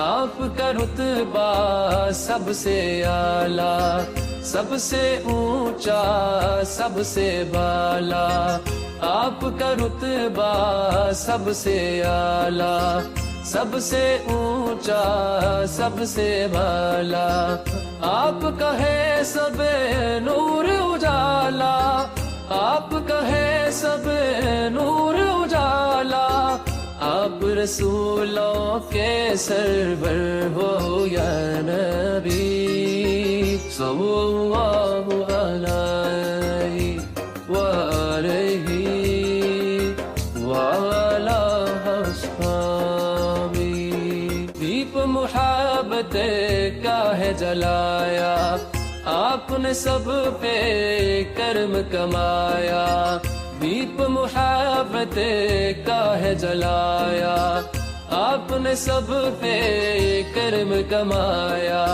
آپ کا رتبہ سب سے اعلیٰ، سب سے اونچا، سب سے بالا، آپ کا رتبہ سب سے اعلیٰ، سب سے اونچا، سب سے بالا، آپ کا ہے سب نور اجالا، آپ کا ہے سب نور اجالا، آپ رسولوں کے سرور ہو یا نبی صلی اللہ علیہ وآلہ وعلی اصحابہ۔ دیپ محبت کا ہے جلایا، آپ نے سب پہ کرم کمایا، دیپ محبت کا ہے جلایا، آپ نے سب پہ کرم کمایا،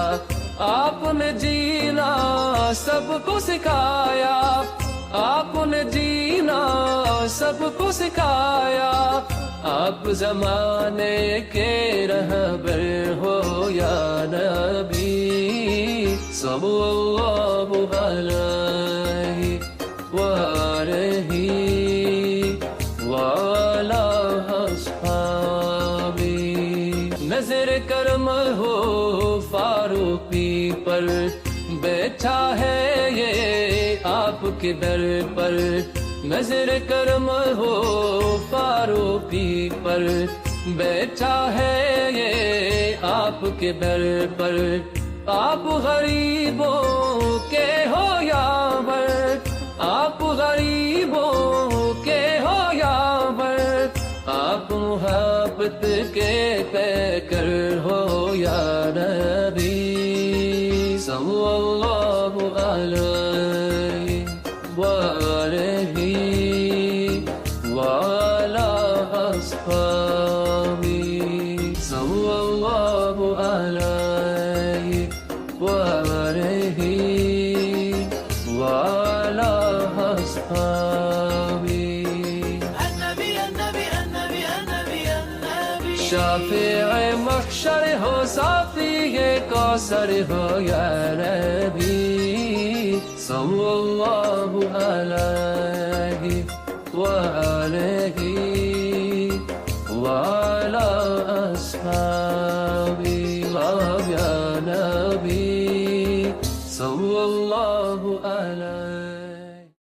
آپ نے جینا سب کو سکھایا، آپ نے جینا سب کو سکھایا، آپ زمانے کے رہبر ہو یا نبی صلی اللہ علیہ وآلہ وعلی اصحابہ۔ نظر کرم ہو فاروقی پر، بیٹھا ہے یہ آپ کے در پر، نظر کرم ہو فاروقی پر، بیٹھا ہے یہ آپ کے در پر، آپ غریبوں کے ہو یاور، آپ غریبوں کے ہو یاور، آپ محبت کے پیکر ہو یا نبی صلی اللہ علیہ وآلہ وعلی اصحابہ، صلی اللہ علیہ وآلہ وعلی اصحابہ۔ شافع محشر ہو، صافی کوثر ہو یا نبی صلی اللہ علیہ وآلہ وعلی